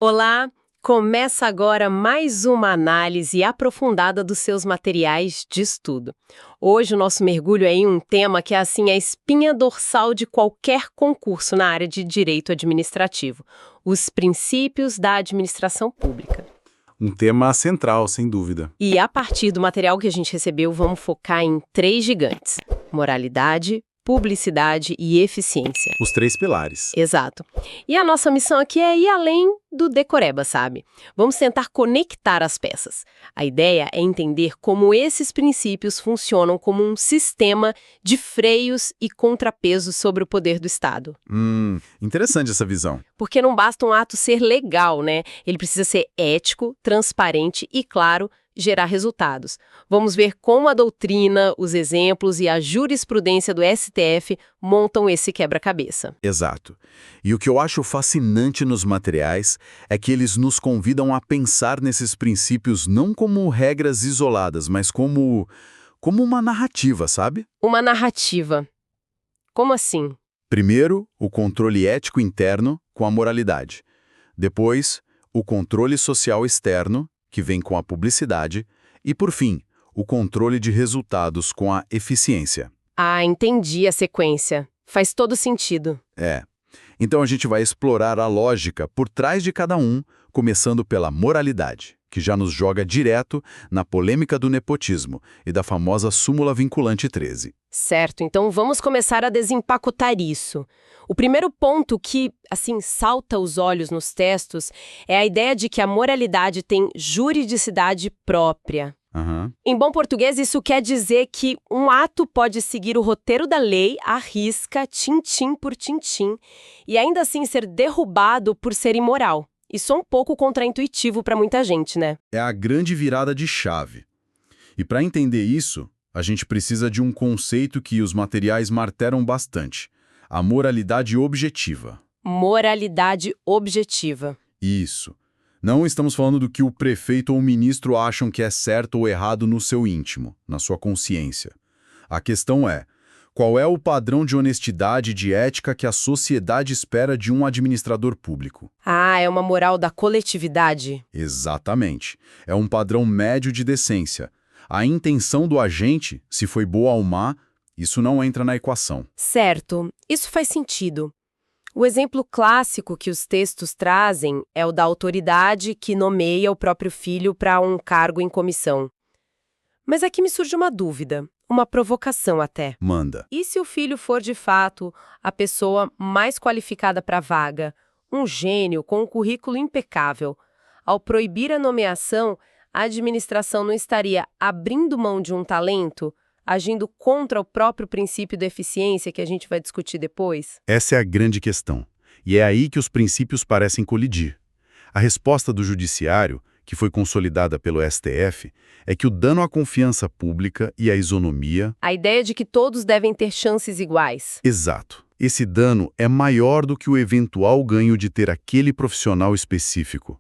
Olá! Começa agora mais uma análise aprofundada dos seus materiais de estudo. Hoje o nosso mergulho é em um tema que é assim a espinha dorsal de qualquer concurso na área de direito administrativo: os princípios da administração pública. Um tema central, sem dúvida. E a partir do material que a gente recebeu, vamos focar em três gigantes: moralidade, publicidade e eficiência. Os três pilares. Exato. E a nossa missão aqui é ir além do decoreba, sabe? Vamos tentar conectar as peças. A ideia é entender como esses princípios funcionam como um sistema de freios e contrapesos sobre o poder do Estado. Interessante essa visão. Porque não basta um ato ser legal, né? Ele precisa ser ético, transparente e, claro, gerar resultados. Vamos ver como a doutrina, os exemplos e a jurisprudência do STF montam esse quebra-cabeça. Exato. E o que eu acho fascinante nos materiais é que eles nos convidam a pensar nesses princípios não como regras isoladas, mas como uma narrativa, sabe? Uma narrativa. Como assim? Primeiro, o controle ético interno com a moralidade. Depois, o controle social externo, que vem com a publicidade, e, por fim, o controle de resultados com a eficiência. Ah, entendi a sequência. Faz todo sentido. Então a gente vai explorar a lógica por trás de cada um, começando pela moralidade, que já nos joga direto na polêmica do nepotismo e da famosa súmula vinculante 13. Certo, então vamos começar a desempacotar isso. O primeiro ponto que, assim, salta aos olhos nos textos é a ideia de que a moralidade tem juridicidade própria. Em bom português, isso quer dizer que um ato pode seguir o roteiro da lei à risca, tintim por tintim, e ainda assim ser derrubado por ser imoral. Isso é um pouco contraintuitivo para muita gente, né? É a grande virada de chave. E para entender isso, a gente precisa de um conceito que os materiais martelam bastante: a moralidade objetiva. Moralidade objetiva. Isso. Não estamos falando do que o prefeito ou o ministro acham que é certo ou errado no seu íntimo, na sua consciência. A questão é: qual é o padrão de honestidade e de ética que a sociedade espera de um administrador público? Ah, é uma moral da coletividade? Exatamente. É um padrão médio de decência. A intenção do agente, se foi boa ou má, isso não entra na equação. Certo, isso faz sentido. O exemplo clássico que os textos trazem é o da autoridade que nomeia o próprio filho para um cargo em comissão. Mas aqui me surge uma dúvida, uma provocação até. Manda. E se o filho for, de fato, a pessoa mais qualificada para a vaga, um gênio com um currículo impecável? Ao proibir a nomeação, a administração não estaria abrindo mão de um talento, agindo contra o próprio princípio da eficiência que a gente vai discutir depois? Essa é a grande questão. E é aí que os princípios parecem colidir. A resposta do judiciário, que foi consolidada pelo STF, é que o dano à confiança pública e à isonomia... A ideia de que todos devem ter chances iguais. Exato. Esse dano é maior do que o eventual ganho de ter aquele profissional específico.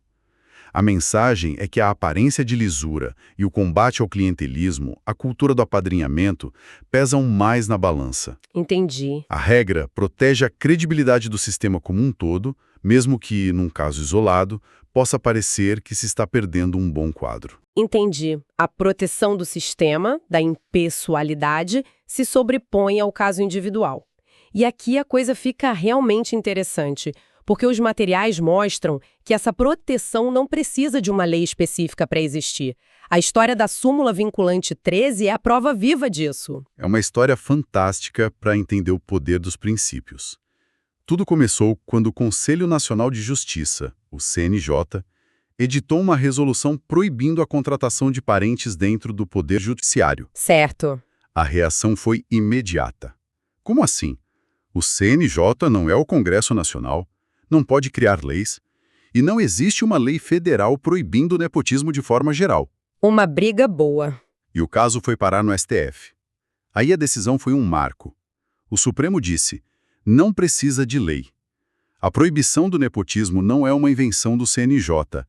A mensagem é que a aparência de lisura e o combate ao clientelismo, a cultura do apadrinhamento, pesam mais na balança. Entendi. A regra protege a credibilidade do sistema como um todo, mesmo que, num caso isolado, possa parecer que se está perdendo um bom quadro. Entendi. A proteção do sistema, da impessoalidade, se sobrepõe ao caso individual. E aqui a coisa fica realmente interessante, porque os materiais mostram que essa proteção não precisa de uma lei específica para existir. A história da súmula vinculante 13 é a prova viva disso. É uma história fantástica para entender o poder dos princípios. Tudo começou quando o Conselho Nacional de Justiça, o CNJ, editou uma resolução proibindo a contratação de parentes dentro do Poder Judiciário. Certo. A reação foi imediata. Como assim? O CNJ não é o Congresso Nacional, não pode criar leis, e não existe uma lei federal proibindo o nepotismo de forma geral. Uma briga boa. E o caso foi parar no STF. Aí a decisão foi um marco. O Supremo disse: não precisa de lei. A proibição do nepotismo não é uma invenção do CNJ.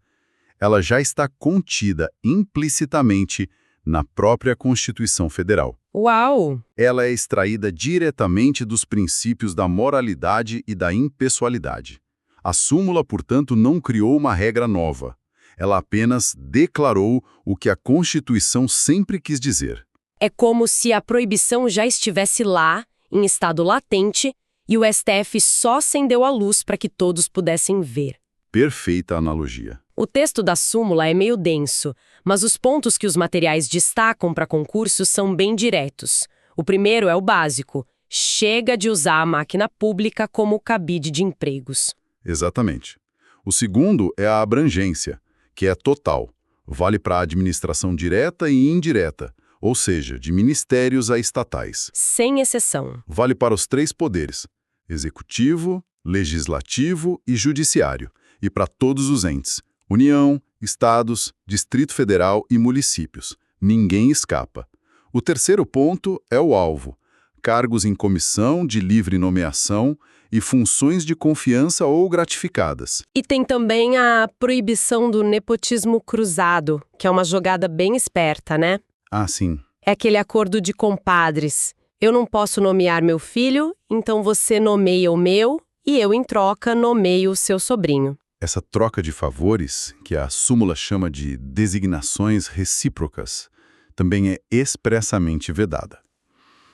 Ela já está contida implicitamente na própria Constituição Federal. Uau! Ela é extraída diretamente dos princípios da moralidade e da impessoalidade. A súmula, portanto, não criou uma regra nova. Ela apenas declarou o que a Constituição sempre quis dizer. É como se a proibição já estivesse lá, em estado latente, e o STF só acendeu a luz para que todos pudessem ver. Perfeita analogia. O texto da súmula é meio denso, mas os pontos que os materiais destacam para concurso são bem diretos. O primeiro é o básico: chega de usar a máquina pública como cabide de empregos. Exatamente. O segundo é a abrangência, que é total. Vale para a administração direta e indireta, ou seja, de ministérios a estatais. Sem exceção. Vale para os 3 poderes: executivo, legislativo e judiciário, e para todos os entes: União, estados, Distrito Federal e municípios. Ninguém escapa. O terceiro ponto é o alvo: cargos em comissão de livre nomeação e funções de confiança ou gratificadas. E tem também a proibição do nepotismo cruzado, que é uma jogada bem esperta, né? Ah, sim. É aquele acordo de compadres. Eu não posso nomear meu filho, então você nomeia o meu e eu, em troca, nomeio o seu sobrinho. Essa troca de favores, que a súmula chama de designações recíprocas, também é expressamente vedada.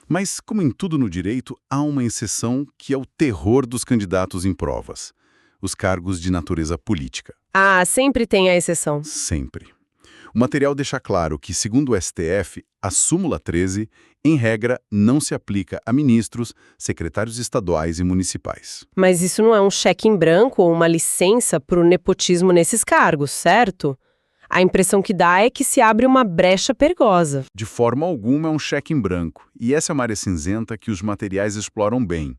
Mas, como em tudo no direito, há uma exceção que é o terror dos candidatos em provas: os cargos de natureza política. Ah, sempre tem a exceção. Sempre. O material deixa claro que, segundo o STF, a súmula 13, em regra, não se aplica a ministros, secretários estaduais e municipais. Mas isso não é um cheque em branco ou uma licença para o nepotismo nesses cargos, certo? A impressão que dá é que se abre uma brecha perigosa. De forma alguma é um cheque em branco, e essa é uma área cinzenta que os materiais exploram bem.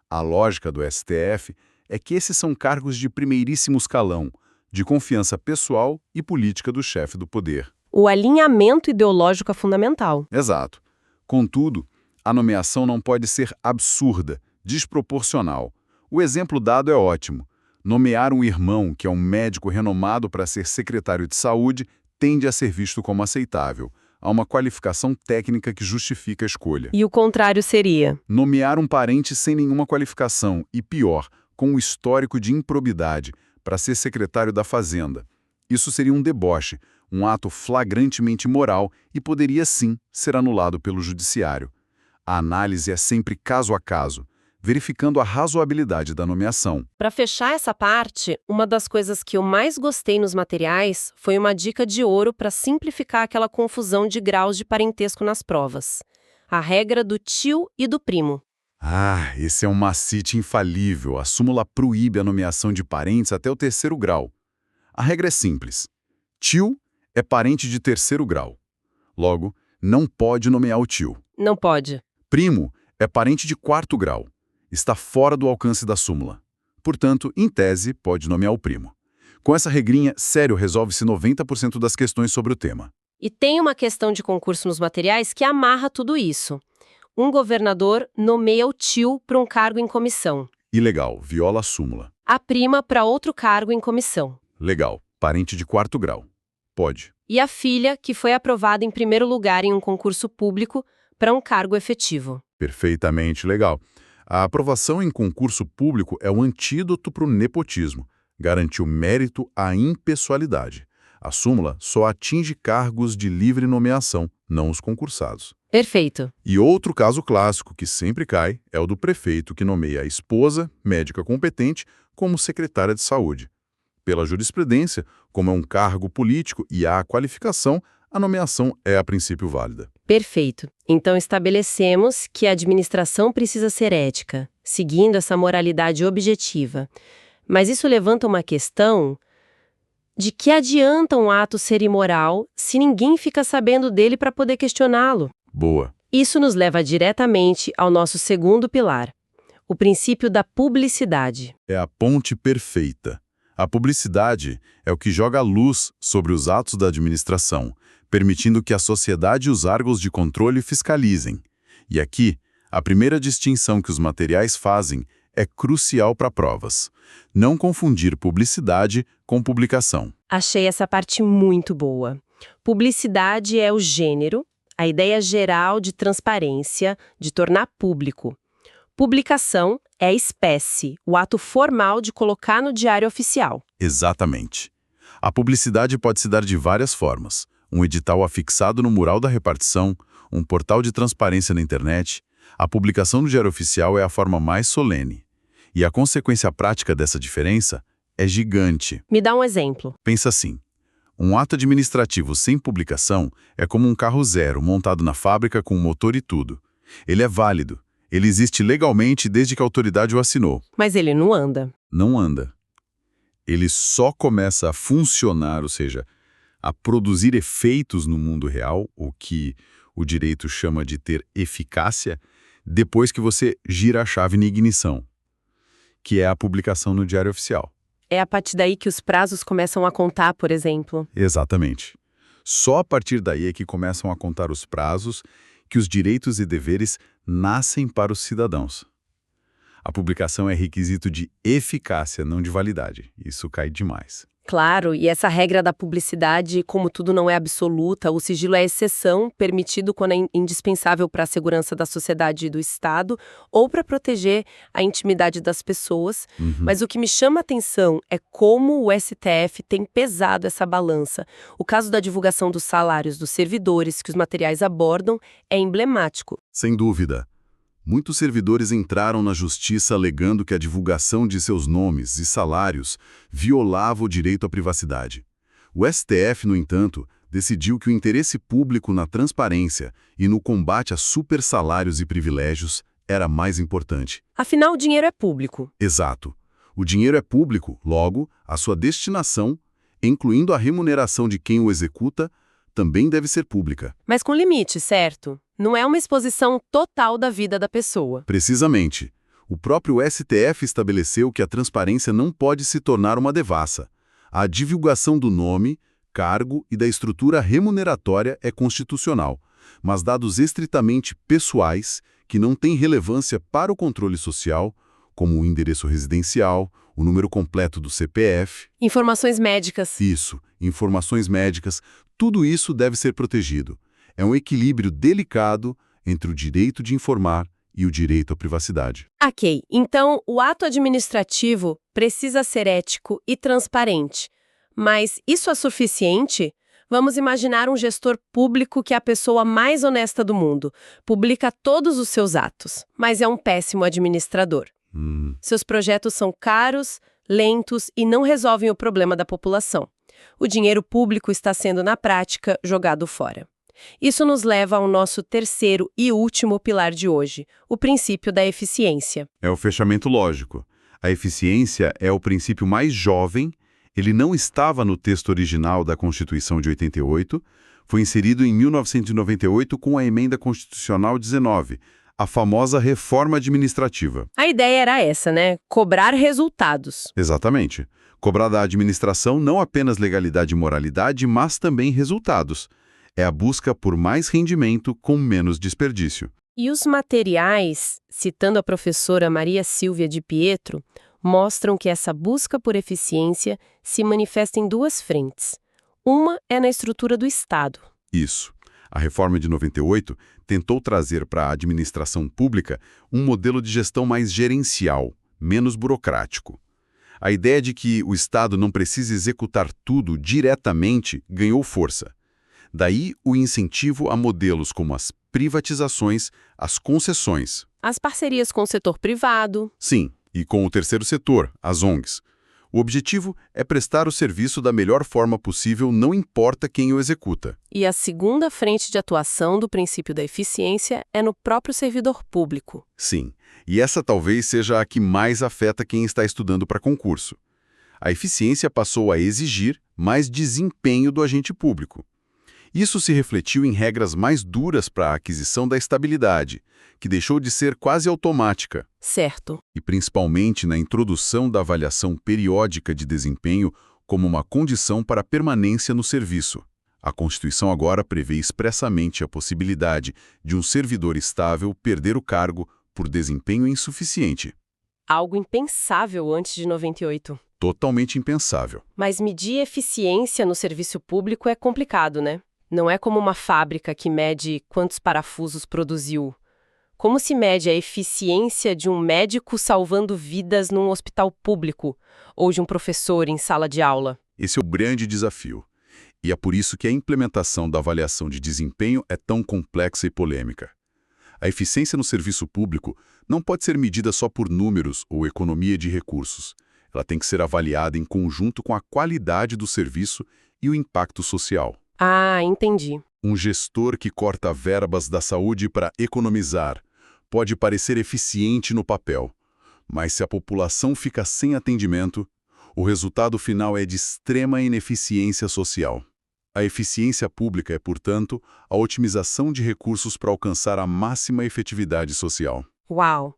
A lógica do STF é que esses são cargos de primeiríssimo escalão, de confiança pessoal e política do chefe do poder. O alinhamento ideológico é fundamental. Exato. Contudo, a nomeação não pode ser absurda, desproporcional. O exemplo dado é ótimo. Nomear um irmão, que é um médico renomado para ser secretário de saúde, tende a ser visto como aceitável. Há uma qualificação técnica que justifica a escolha. E o contrário seria? Nomear um parente sem nenhuma qualificação e, pior, com um histórico de improbidade, para ser secretário da Fazenda. Isso seria um deboche, um ato flagrantemente imoral e poderia, sim, ser anulado pelo judiciário. A análise é sempre caso a caso, verificando a razoabilidade da nomeação. Para fechar essa parte, uma das coisas que eu mais gostei nos materiais foi uma dica de ouro para simplificar aquela confusão de graus de parentesco nas provas. A regra do tio e do primo. Ah, esse é um macete infalível. A súmula proíbe a nomeação de parentes até o 3º grau. A regra é simples. Tio é parente de 3º grau. Logo, não pode nomear o tio. Não pode. Primo é parente de 4º grau. Está fora do alcance da súmula. Portanto, em tese, pode nomear o primo. Com essa regrinha, sério, resolve-se 90% das questões sobre o tema. E tem uma questão de concurso nos materiais que amarra tudo isso. Um governador nomeia o tio para um cargo em comissão. Ilegal, viola a súmula. A prima para outro cargo em comissão. Legal, parente de 4º grau. Pode. E a filha, que foi aprovada em primeiro lugar em um concurso público para um cargo efetivo. Perfeitamente legal. A aprovação em concurso público é o antídoto para o nepotismo. Garante o mérito à impessoalidade. A súmula só atinge cargos de livre nomeação, não os concursados. Perfeito. E outro caso clássico que sempre cai é o do prefeito que nomeia a esposa, médica competente, como secretária de saúde. Pela jurisprudência, como é um cargo político e há qualificação, a nomeação é a princípio válida. Perfeito. Então estabelecemos que a administração precisa ser ética, seguindo essa moralidade objetiva. Mas isso levanta uma questão de que adianta um ato ser imoral se ninguém fica sabendo dele para poder questioná-lo. Boa. Isso nos leva diretamente ao nosso segundo pilar, o princípio da publicidade. É a ponte perfeita. A publicidade é o que joga a luz sobre os atos da administração, permitindo que a sociedade e os órgãos de controle fiscalizem. E aqui, a primeira distinção que os materiais fazem é crucial para provas. Não confundir publicidade com publicação. Achei essa parte muito boa. Publicidade é o gênero, a ideia geral de transparência, de tornar público. Publicação é a espécie, o ato formal de colocar no diário oficial. Exatamente. A publicidade pode se dar de várias formas. Um edital afixado no mural da repartição, um portal de transparência na internet. A publicação no Diário Oficial é a forma mais solene. E a consequência prática dessa diferença é gigante. Me dá um exemplo. Pensa assim, um ato administrativo sem publicação é como um carro zero montado na fábrica com motor e tudo. Ele é válido, ele existe legalmente desde que a autoridade o assinou. Mas ele não anda. Não anda. Ele só começa a funcionar, ou seja, a produzir efeitos no mundo real, o que o direito chama de ter eficácia, depois que você gira a chave na ignição, que é a publicação no Diário Oficial. É a partir daí que os prazos começam a contar, por exemplo. Exatamente. Só a partir daí é que começam a contar os prazos, que os direitos e deveres nascem para os cidadãos. A publicação é requisito de eficácia, não de validade. Isso cai demais. Claro, e essa regra da publicidade, como tudo não é absoluta, o sigilo é exceção, permitido quando é indispensável para a segurança da sociedade e do Estado, ou para proteger a intimidade das pessoas. Mas o que me chama a atenção é como o STF tem pesado essa balança. O caso da divulgação dos salários dos servidores que os materiais abordam é emblemático. Sem dúvida. Muitos servidores entraram na justiça alegando que a divulgação de seus nomes e salários violava o direito à privacidade. O STF, no entanto, decidiu que o interesse público na transparência e no combate a supersalários e privilégios era mais importante. Afinal, o dinheiro é público. Exato. O dinheiro é público, logo, a sua destinação, incluindo a remuneração de quem o executa, também deve ser pública. Mas com limite, certo? Não é uma exposição total da vida da pessoa. Precisamente. O próprio STF estabeleceu que a transparência não pode se tornar uma devassa. A divulgação do nome, cargo e da estrutura remuneratória é constitucional, mas dados estritamente pessoais, que não têm relevância para o controle social, como o endereço residencial, o número completo do CPF... Informações médicas. Isso, informações médicas, tudo isso deve ser protegido. É um equilíbrio delicado entre o direito de informar e o direito à privacidade. Ok, então o ato administrativo precisa ser ético e transparente. Mas isso é suficiente? Vamos imaginar um gestor público que é a pessoa mais honesta do mundo, publica todos os seus atos, mas é um péssimo administrador. Seus projetos são caros, lentos e não resolvem o problema da população. O dinheiro público está sendo, na prática, jogado fora. Isso nos leva ao nosso terceiro e último pilar de hoje, o princípio da eficiência. É o fechamento lógico. A eficiência é o princípio mais jovem, ele não estava no texto original da Constituição de 88, foi inserido em 1998 com a Emenda Constitucional 19, a famosa reforma administrativa. A ideia era essa, né? Cobrar resultados. Exatamente. Cobrar da administração não apenas legalidade e moralidade, mas também resultados. É a busca por mais rendimento com menos desperdício. E os materiais, citando a professora Maria Silvia de Pietro, mostram que essa busca por eficiência se manifesta em duas frentes. Uma é na estrutura do Estado. Isso. A reforma de 98 tentou trazer para a administração pública um modelo de gestão mais gerencial, menos burocrático. A ideia de que o Estado não precisa executar tudo diretamente ganhou força. Daí o incentivo a modelos como as privatizações, as concessões. As parcerias com o setor privado. Sim, e com o terceiro setor, as ONGs. O objetivo é prestar o serviço da melhor forma possível, não importa quem o executa. E a segunda frente de atuação do princípio da eficiência é no próprio servidor público. Sim, e essa talvez seja a que mais afeta quem está estudando para concurso. A eficiência passou a exigir mais desempenho do agente público. Isso se refletiu em regras mais duras para a aquisição da estabilidade, que deixou de ser quase automática. Certo. E principalmente na introdução da avaliação periódica de desempenho como uma condição para a permanência no serviço. A Constituição agora prevê expressamente a possibilidade de um servidor estável perder o cargo por desempenho insuficiente. Algo impensável antes de 98. Totalmente impensável. Mas medir eficiência no serviço público é complicado, né? Não é como uma fábrica que mede quantos parafusos produziu. Como se mede a eficiência de um médico salvando vidas num hospital público ou de um professor em sala de aula? Esse é o grande desafio. E é por isso que a implementação da avaliação de desempenho é tão complexa e polêmica. A eficiência no serviço público não pode ser medida só por números ou economia de recursos. Ela tem que ser avaliada em conjunto com a qualidade do serviço e o impacto social. Ah, entendi. Um gestor que corta verbas da saúde para economizar pode parecer eficiente no papel, mas se a população fica sem atendimento, o resultado final é de extrema ineficiência social. A eficiência pública é, portanto, a otimização de recursos para alcançar a máxima efetividade social. Uau!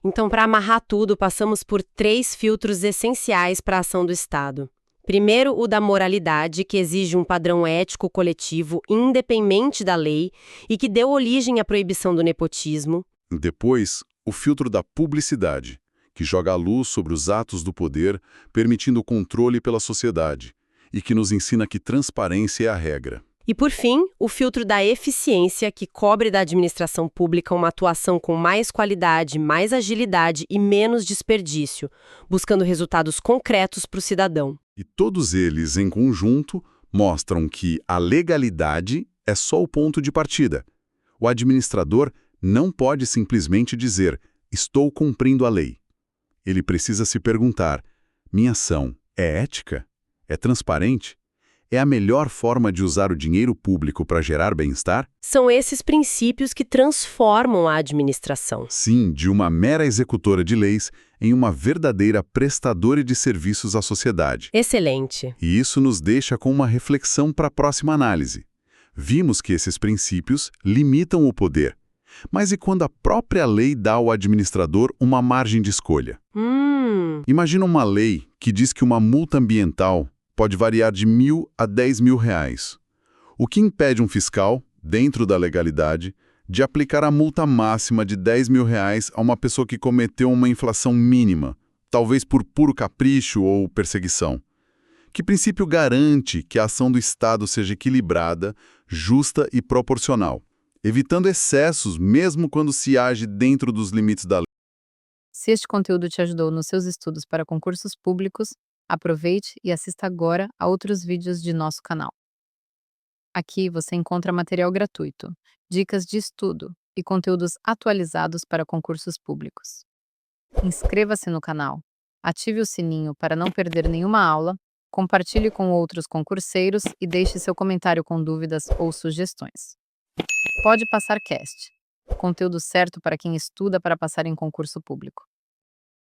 Então, para amarrar tudo, passamos por 3 filtros essenciais para a ação do Estado. Primeiro, o da moralidade, que exige um padrão ético coletivo independente da lei e que deu origem à proibição do nepotismo. Depois, o filtro da publicidade, que joga a luz sobre os atos do poder, permitindo o controle pela sociedade, e que nos ensina que transparência é a regra. E, por fim, o filtro da eficiência, que cobre da administração pública uma atuação com mais qualidade, mais agilidade e menos desperdício, buscando resultados concretos para o cidadão. E todos eles, em conjunto, mostram que a legalidade é só o ponto de partida. O administrador não pode simplesmente dizer, estou cumprindo a lei. Ele precisa se perguntar, minha ação é ética? É transparente? É a melhor forma de usar o dinheiro público para gerar bem-estar? São esses princípios que transformam a administração. Sim, de uma mera executora de leis em uma verdadeira prestadora de serviços à sociedade. Excelente. E isso nos deixa com uma reflexão para a próxima análise. Vimos que esses princípios limitam o poder. Mas e quando a própria lei dá ao administrador uma margem de escolha? Imagina uma lei que diz que uma multa ambiental pode variar de R$ 1.000 a R$ 10.000. O que impede um fiscal, dentro da legalidade, de aplicar a multa máxima de R$ 10.000 a uma pessoa que cometeu uma infração mínima, talvez por puro capricho ou perseguição? Que princípio garante que a ação do Estado seja equilibrada, justa e proporcional, evitando excessos mesmo quando se age dentro dos limites da lei? Se este conteúdo te ajudou nos seus estudos para concursos públicos, aproveite e assista agora a outros vídeos de nosso canal. Aqui você encontra material gratuito, dicas de estudo e conteúdos atualizados para concursos públicos. Inscreva-se no canal, ative o sininho para não perder nenhuma aula, compartilhe com outros concurseiros e deixe seu comentário com dúvidas ou sugestões. Pode Passar Cast, conteúdo certo para quem estuda para passar em concurso público.